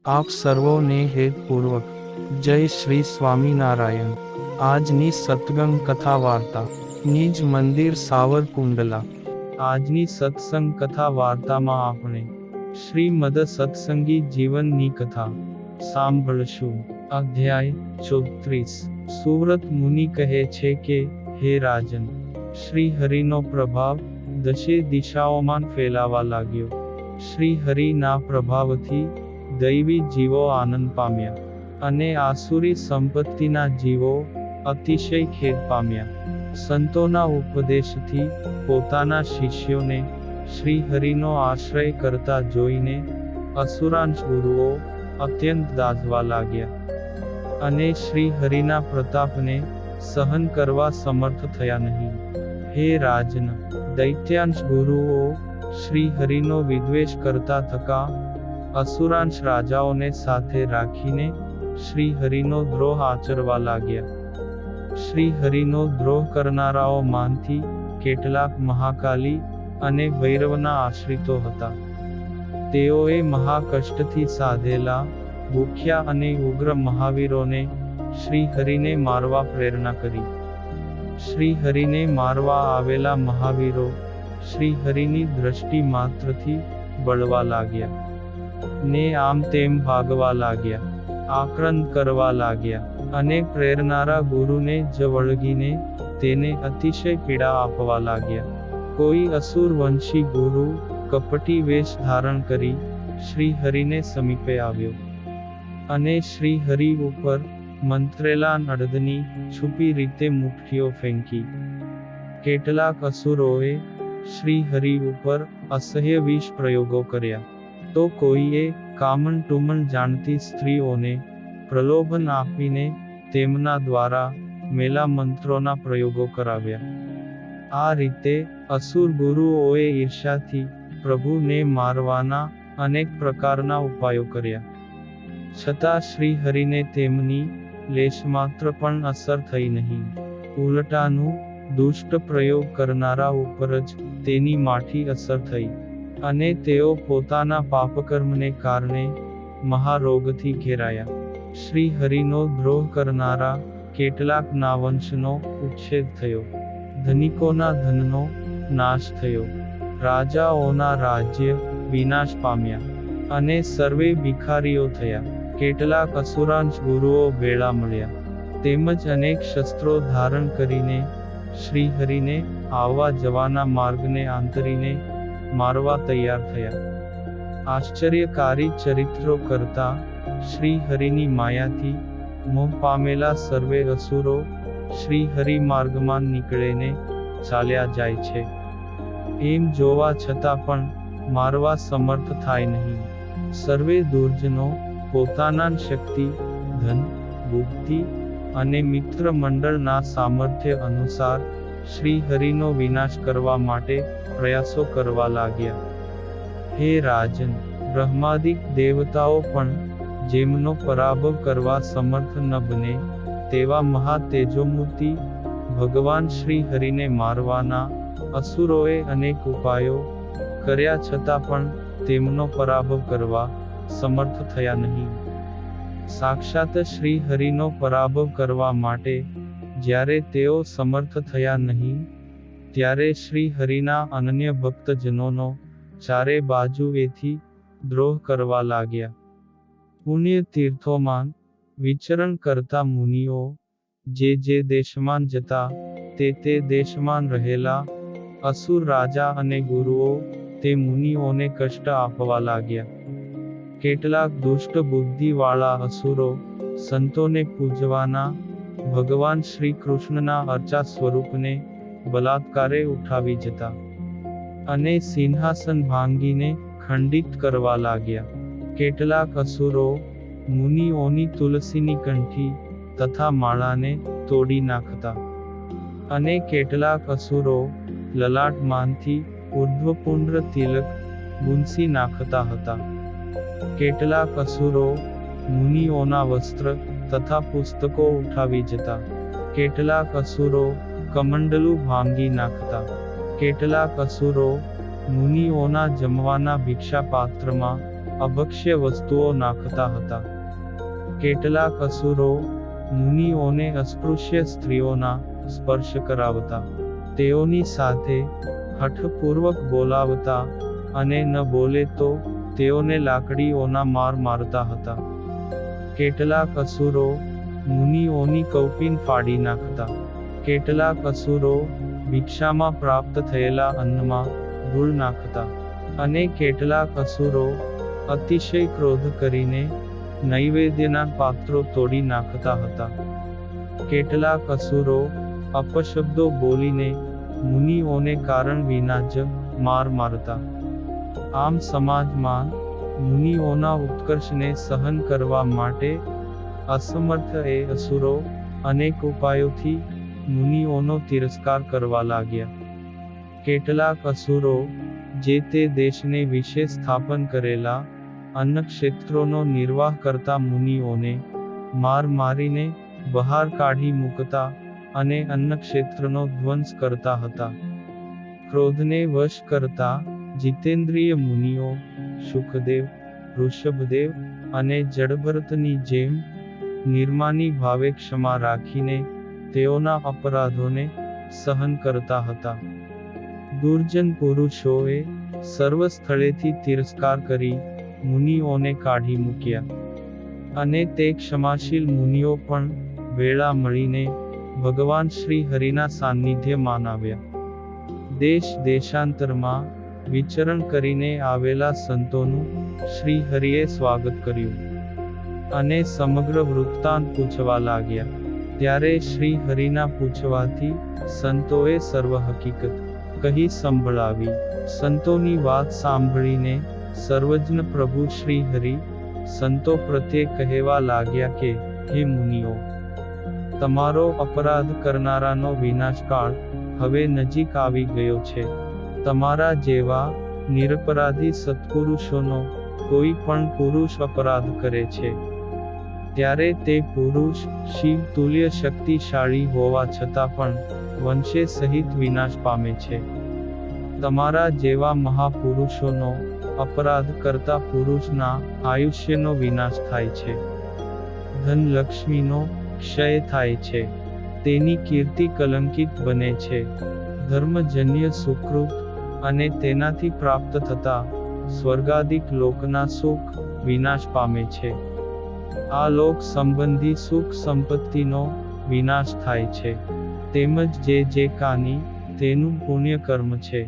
આપ સર્વોને હેતપૂર્વક જય શ્રી સ્વામિનારાયણ। આજની સત્સંગ કથા વાર્તા નિજ મંદિર સાવરકુંડલા। આજની સત્સંગ કથા વાર્તામાં આપણે શ્રીમદ સત્સંગી જીવનની કથા સાંભળશું। અધ્યાય 34। સુવ્રત મુનિ કહે છે કે, હે રાજન, શ્રી હરિનો પ્રભાવ દશે દિશાઓમાં ફેલાવા લાગ્યો। શ્રી હરિના પ્રભાવથી દૈવી જીવો આનંદ પામ્યા, અને આસુરી સંપત્તિના જીવો અતિશય ખેદ પામ્યા। સંતોના ઉપદેશથી પોતાના શિષ્યોને શ્રી હરિનો આશ્રય કરતા જોઈને અસુરાંશ ગુરુઓ અત્યંત દાઝવા લાગ્યા, અને શ્રી હરિના પ્રતાપને સહન કરવા સમર્થ થયા નહીં। હે રાજન, દૈત્યાંશ ગુરુઓ શ્રી હરિનો વિદ્વેષ કરતા થકા અસુરાંશ રાજાઓને સાથે રાખીને શ્રી હરિનો દ્રોહ આચરવા લાગ્યા। શ્રી હરિનો દ્રોહ કરનારાઓ માંથી કેટલાક મહાકાલી અને ભૈરવના આશ્રિતો હતા। તેઓએ મહાકષ્ટથી સાધેલા ભૂખ્યા અને ઉગ્ર મહાવીરોને શ્રી હરિને મારવા પ્રેરણા કરી। શ્રી હરિને મારવા આવેલા મહાવીરો શ્રી હરિની દ્રષ્ટિ માત્રથી બળવા લાગ્યા, ને આમ તેમ ભાગવા લાગ્યા, આક્રંદ કરવા લાગ્યા, અને પ્રેરનારા ગુરુને જ વળગીને તેને અતિશય પીડા આપવા લાગ્યા। કોઈ અસુર વંશી ગુરુ કપટી વેશ ધારણ કરી શ્રી હરિને સમીપે આવ્યો, અને શ્રી હરિ ઉપર મંત્રેલા અડધની છુપી રીતે મુઠ્ઠીઓ ફેંકી। કેટલાક અસુરોએ શ્રી હરિ ઉપર અસહ્ય વિષ પ્રયોગો કર્યા, તો કોઈએ કામણ ટુમણ જાણતી સ્ત્રીઓને પ્રલોભન આપીને તેમના દ્વારા મેલા મંત્રોના પ્રયોગો કરાવ્યા। આ રીતે અસુર ગુરુઓએ ઈર્ષ્યાથી પ્રભુને મારવાના અનેક પ્રકારના ઉપાયો કર્યા, છતાં શ્રી હરિને તેમની લેશમાત્ર પણ અસર થઈ નહીં। ઉલટાનું દુષ્ટ પ્રયોગ કરનારા ઉપર જ તેની માઠી અસર થઈ, અને તેઓ પોતાના પાપકર્મને કારણે મહારોગથી ઘેરાયા। શ્રી હરિનો દ્રોહ કરનારા કેટલાકના વંશનો ઉચ્છેદ થયો, ધનિકોના ધનનો નાશ થયો, રાજાઓના રાજ્ય વિનાશ પામ્યા, અને સર્વે ભિખારીઓ થયા। કેટલાક અસુરાંશ ગુરુઓ ભેળા મળ્યા, તેમજ અનેક શસ્ત્રો ધારણ કરીને શ્રી હરિને આવવા જવાના માર્ગને આંતરીને મારવા તૈયાર થયા। આશ્ચર્યકારી ચરિત્રો કરતા શ્રી હરિની માયાથી મોહ પામેલા સર્વે અસુરો શ્રી હરિ માર્ગમાં નીકળીને ચાલ્યા જાય છે, એમ જોવા છતાં પણ મારવા સમર્થ થાય નહીં। સર્વે દુર્જનો પોતાના શક્તિ, ધન, બુદ્ધિ અને મિત્ર મંડળના સામર્થ્ય અનુસાર શ્રી હરિનો વિનાશ કરવા માટે પ્રયાસો કરવા લાગ્યા। હે રાજન, બ્રહ્માદિક દેવતાઓ પણ જેમનો પરાભવ કરવા સમર્થ ન બને તેવા મહા તેજોમૂર્તિ ભગવાન શ્રી હરિને મારવાના અસુરોએ અનેક ઉપાયો કર્યા, છતાં પણ તેમનો પરાભવ કરવા સમર્થ થયા નહીં। સાક્ષાત શ્રી હરિનો પરાભવ કરવા માટે જ્યારે તેઓ સમર્થ થયા નહીં, ત્યારે શ્રી હરિના અનન્ય ભક્તજનોનો ચારે બાજુએથી દ્રોહ કરવા લાગ્યા। પુણ્ય તીર્થોમાં વિચરણ કરતા મુનિઓ જે દેશમાં જતા તે દેશમાં રહેલા અસુર રાજા અને ગુરુઓ તે મુનિઓને કષ્ટ આપવા લાગ્યા। કેટલાક દુષ્ટ બુદ્ધિવાળા અસુરો સંતોને પૂજવાના ભગવાન શ્રી કૃષ્ણના અર્ચા સ્વરૂપને બલાત્કારે ઉઠાવી જતા, અને સિંહાસન ભાંગીને ખંડિત કરવા લાગ્યા। કેટલાક અસુરો મુનિઓની તુલસીની કંઠી તથા માળાને તોડી નાખતા, અને કેટલાક અસુરો લલાટમાંથી ઉર્ધ્વપુંડ્ર તિલક ભૂંસી નાખતા હતા। કેટલાક અસુરો મુનિઓના વસ્ત્ર તથા પુસ્તકો ઉઠાવી જતા, કેટલાક અસુરો કમંડલું ભાંગી નાખતા, કેટલાક અસુરો મુનિઓના જમવાના ભિક્ષા પાત્રમાં અભક્ષ્ય વસ્તુઓ નાખતા હતા. કેટલાક અસુરો મુનિઓને અસ્પૃશ્ય સ્ત્રીઓના સ્પર્શ કરાવતા, તેઓની સાથે હઠપૂર્વક બોલાવતા અને ન બોલે તો તેઓને લાકડીઓના માર મારતા હતા. કેટલાક અસુરો મુનિઓની કૌપીન ફાડી નાખતા. કેટલાક અસુરો ભિક્ષામાં પ્રાપ્ત થયેલા અન્નમાં ધૂળ નાખતા. અને કેટલાક અસુરો અતિશય ક્રોધ કરીને નૈવેદ્યના પાત્રો તોડી નાખતા હતા. કેટલાક અસુરો અપશબ્દો બોલીને મુનિઓને કારણ વિના જ માર મારતા. આમ સમાજમાં મુનિઓના ઉત્કર્ષને સહન કરવા માટે અસમર્થ એ અસુરો અનેક ઉપાયોથી મુનિઓનો તિરસ્કાર કરવા લાગ્યા. કેટલાક અસુરો જે તે દેશને વિશે સ્થાપન કરેલા અન્નક્ષેત્રોનો નિર્વાહ કરતા મુનિઓને માર મારીને બહાર કાઢી મૂકતા અને અન્નક્ષેત્રનો ધ્વંસ કરતા હતા. ક્રોધને વશ કરતા જીતેન્દ્રિય મુનિઓ શુકદેવ, ઋષભદેવ અને જડભરતની જેમ નિર્માની ભાવે ક્ષમા રાખીને તેઓના અપરાધોને સહન કરતા હતા. દુર્જન પુરુષોએ સર્વ સ્થળેથી તિરસ્કાર કરી મુનિઓને કાઢી મૂક્યા. અને તે ક્ષમાશીલ મુનિઓ પણ વેળા મળીને ભગવાન શ્રી હરિના સાનિધ્યમાં આવ્યા. દેશ દેશાંતરમાં વિચરણ કરીને આવેલા સંતોનું શ્રી હરિએ સ્વાગત કર્યું અને સમગ્ર વૃત્તાંત પૂછવા લાગ્યા. ત્યારે શ્રી હરિના પૂછવાથી સંતોએ સર્વ હકીકત કહી સંભળાવી. સંતોની વાત સાંભળીને સર્વજ્ઞ પ્રભુ શ્રી હરિ સંતો પ્રત્યે કહેવા લાગ્યા કે, હે મુનિઓ, તમારો અપરાધ કરનારાનો વિનાશકાળ હવે નજીક આવી ગયો છે. તમારા જેવા નિરપરાધી સત્પુરુષોનો કોઈ પણ પુરુષ અપરાધ કરે છે ત્યારે તે પુરુષ શિવ તુલ્ય શક્તિશાળી હોવા છતાં પણ વંશે સહિત વિનાશ પામે છે. તમારા જેવા મહાપુરુષોનો અપરાધ કરતા પુરુષના આયુષ્યનો વિનાશ થાય છે. ધનલક્ષ્મીનો ક્ષય થાય છે. તેની કીર્તિ કલંકિત બને છે. ધર્મજન્ય સુકૃત અને તેનાથી પ્રાપ્ત થતા સ્વર્ગાદિક લોકના સુખ વિનાશ પામે છે. આ લોક સંબંધી સુખ સંપત્તિનો વિનાશ થાય છે. તેમજ જે કાની તેનું પુણ્યકર્મ છે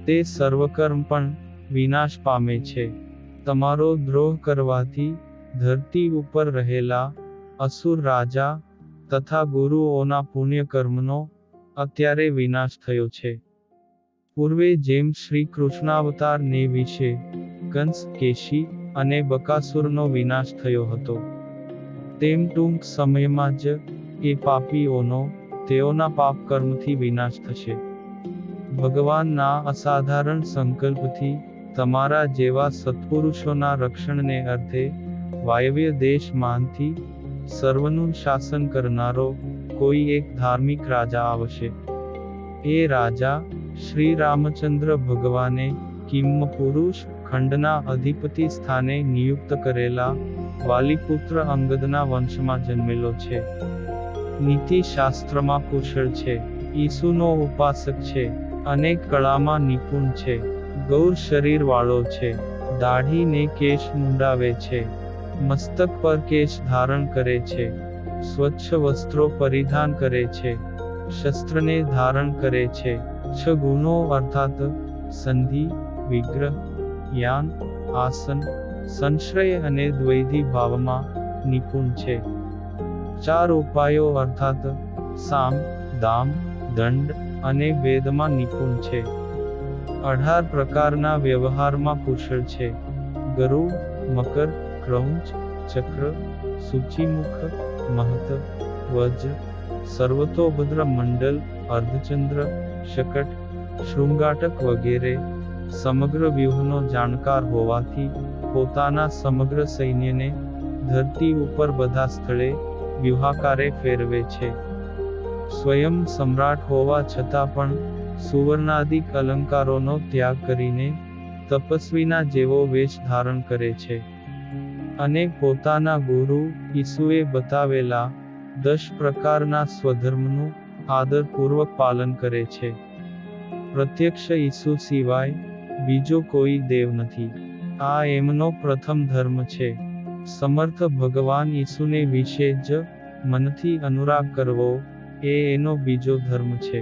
તે સર્વકર્મ પણ વિનાશ પામે છે. તમારો દ્રોહ કરવાથી ધરતી ઉપર રહેલા અસુર રાજા તથા ગુરુઓના પુણ્યકર્મનો અત્યારે વિનાશ થયો છે. પૂર્વે જેમ શ્રી કૃષ્ણાવતાર ને વિશે કંસ, કેશી અને બકાસુરનો વિનાશ થયો હતો, તેમ ટૂંક સમયમાં જ એ પાપીઓનો તેઓના પાપ કર્મથી વિનાશ થશે. ભગવાનના અસાધારણ સંકલ્પથી તમારા જેવા સત્પુરુષોના રક્ષણને અર્થે વાયવ્ય દેશમાંથી સર્વનું શાસન કરનારો કોઈ એક ધાર્મિક રાજા આવશે. એ રાજા શ્રી રામચંદ્ર ભગવાને કિમ્મપુરુષ ખંડના અધિપતિ સ્થાને નિયુક્ત કરેલા વાલીપુત્ર અંગદના વંશમાં જન્મેલો છે. નીતિશાસ્ત્રમાં કુશળ છે. ઈસુનો ઉપાસક છે. અનેક કળામાં નિપુણ છે. ગૌર શરીર વાળો છે. દાઢી ને કેશ મુંડાવે છે. મસ્તક પર કેશ ધારણ કરે છે. સ્વચ્છ વસ્ત્રો પરિધાન કરે છે. શસ્ત્રને ધારણ કરે છે. 6 ગુણો અર્થાત સંધિ, વિગ્રહ, યાન, આસન, સંશ્રય અને દ્વૈધી ભાવમાં નિપુણ છે. 4 ઉપાયો અર્થાત સામ, દામ, દંડ અને વેદમાં નિપુણ છે. 18 પ્રકારના વ્યવહારમાં કુશળ છે. ગરુડ, મકર, ક્રૌંચ, ચક્ર, સૂચિમુખ, મહત, વજ્ર, સર્વતોભદ્ર મંડલ, અર્ધચંદ્ર, શકટ, શૃંગાટક વગેરે સમગ્ર વ્યૂહનો જાણકાર હોવાથી પોતાના સમગ્ર સૈન્યને ધરતી ઉપર બધા સ્થળે વ્યૂહાકારે ફેરવે છે. સ્વયં સમ્રાટ હોવા છતાં પણ સુવર્ણાદિક અલંકારોનો ત્યાગ કરીને તપસ્વીના જેવો વેશ ધારણ કરે છે અને પોતાના ગુરુ ઈસુએ બતાવેલા 10 પ્રકારના સ્વધર્મનું આદરપૂર્વક પાલન કરે છે. પ્રત્યક્ષ ઈસુ સિવાય બીજો કોઈ દેવ નથી. આ એમનો પ્રથમ ધર્મ છે. સમર્થ ભગવાન ઈસુને વિશે જ મનથી અનુરાગ કરવો એ એનો બીજો ધર્મ છે.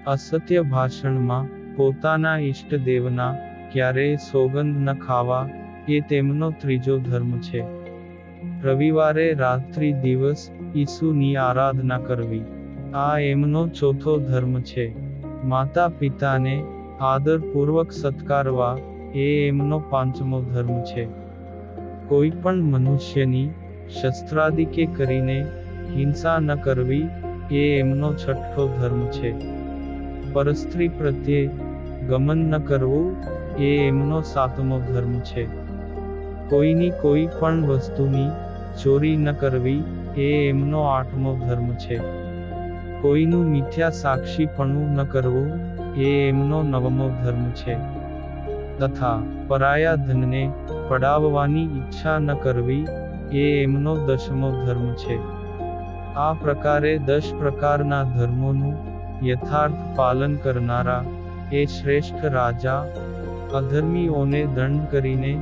અસત્ય ભાષણમાં પોતાના ઈષ્ટદેવના ક્યારેય સોગંદ ન ખાવા એ તેમનો ત્રીજો ધર્મ છે. રવિવારે રાત્રિ દિવસ ઈસુની આરાધના કરવી આ એમનો ચોથો ધર્મ છે. માતા પિતાને આદરપૂર્વક સત્કારવા એ એમનો પાંચમો ધર્મ છે. કોઈ પણ મનુષ્યની શસ્ત્રાદિકે કરીને હિંસા ન કરવી એ એમનો છઠ્ઠો ધર્મ છે. પરસ્ત્રી પ્રત્યે ગમન ન કરવું એ એમનો સાતમો ધર્મ છે. કોઈની કોઈ પણ વસ્તુની ચોરી ન કરવી એ એમનો આઠમો ધર્મ છે. કોઈનું મિથ્યા સાક્ષીપણું ન કરવું એ એમનો નવમો ધર્મ છે. તથા પરાયા ધનને પડાવવાની ઈચ્છા ન કરવી એ એમનો દશમો ધર્મ છે. આ પ્રકારે 10 પ્રકારના ધર્મોનું યથાર્થ પાલન કરનારા એ શ્રેષ્ઠ રાજા અધર્મીઓને દંડ કરીને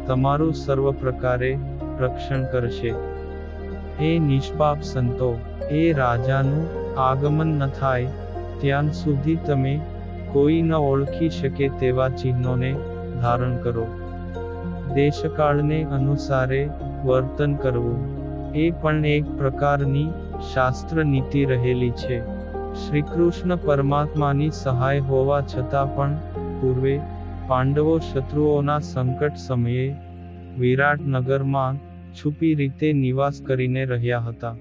તમારું સર્વ પ્રકારે રક્ષણ કરશે. હે નિષ્પાપ સંતો, એ રાજાનું આગમન ન થાય ત્યાં સુધી તમે કોઈ ન ઓળખી શકે તેવા ચિહ્નોને ધારણ કરો. દેશકાળને અનુસારે વર્તન કરવું એ પણ એક પ્રકારની શાસ્ત્ર નીતિ રહેલી છે. શ્રીકૃષ્ણ પરમાત્માની સહાય હોવા છતાં પણ પૂર્વે પાંડવો શત્રુઓના સંકટ સમયે વિરાટ નગરમાં છુપી રીતે નિવાસ કરીને રહ્યા હતા.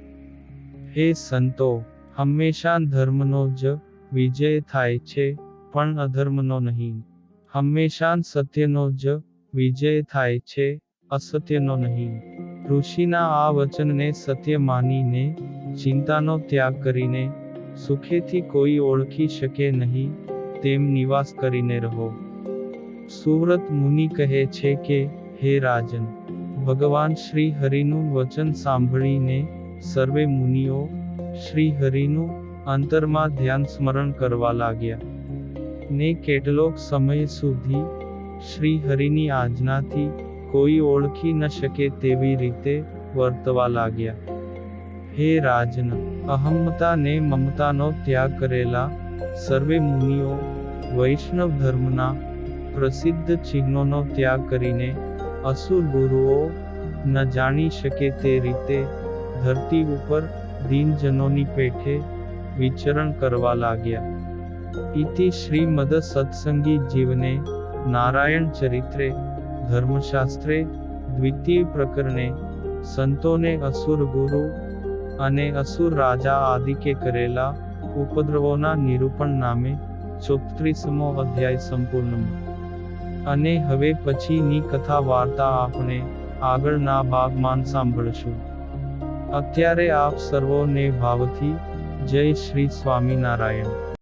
હે સંતો, હંમેશા ધર્મનો જ વિજય થાય છે પણ અધર્મનો નહીં. હંમેશા સત્યનો જ વિજય થાય છે અસત્યનો નહીં. ઋષિના આ વચનને સત્ય માનીને ચિંતાનો ત્યાગ કરીને સુખેથી કોઈ ઓળખી શકે નહીં તેમ નિવાસ કરીને રહો. સુવ્રત મુનિ કહે છે કે, હે રાજન, ભગવાન શ્રી હરિનું વચન સાંભળીને સર્વે મુનિઓ શ્રી હરિનું અંતરમાં ધ્યાન સ્મરણ કરવા લાગ્યા ને કેટલોક સમય સુધી શ્રી હરિની આજ્ઞાથી કોઈ ઓળખી ન શકે તેવી રીતે વર્તવા લાગ્યા. હે રાજન, અહંમતા ને મમતાનો ત્યાગ કરેલા સર્વે મુનિઓ વૈષ્ણવ ધર્મના પ્રસિદ્ધ ચિહ્નોનો ત્યાગ કરીને અસુર ગુરુઓ ન જાણી શકે તે રીતે ધરતી ઉપર દીનજનોની પેઠે વિચરણ કરવા લાગ્યા. ઇતિ શ્રીમદ સત્સંગી જીવને નારાયણ ચરિત્રે ધર્મશાસ્ત્રે દ્વિતીય પ્રકરણે સંતોને અસુર ગુરુ અને અસુર રાજા આદિકે કરેલા ઉપદ્રવોના નિરૂપણ નામે 34મો અધ્યાય સંપૂર્ણ. અને હવે પછીની કથા વાર્તા આપણે આગળના ભાગમાં સાંભળશું. અત્યારે આપ સર્વોને ભાવથી જય શ્રી સ્વામિનારાયણ.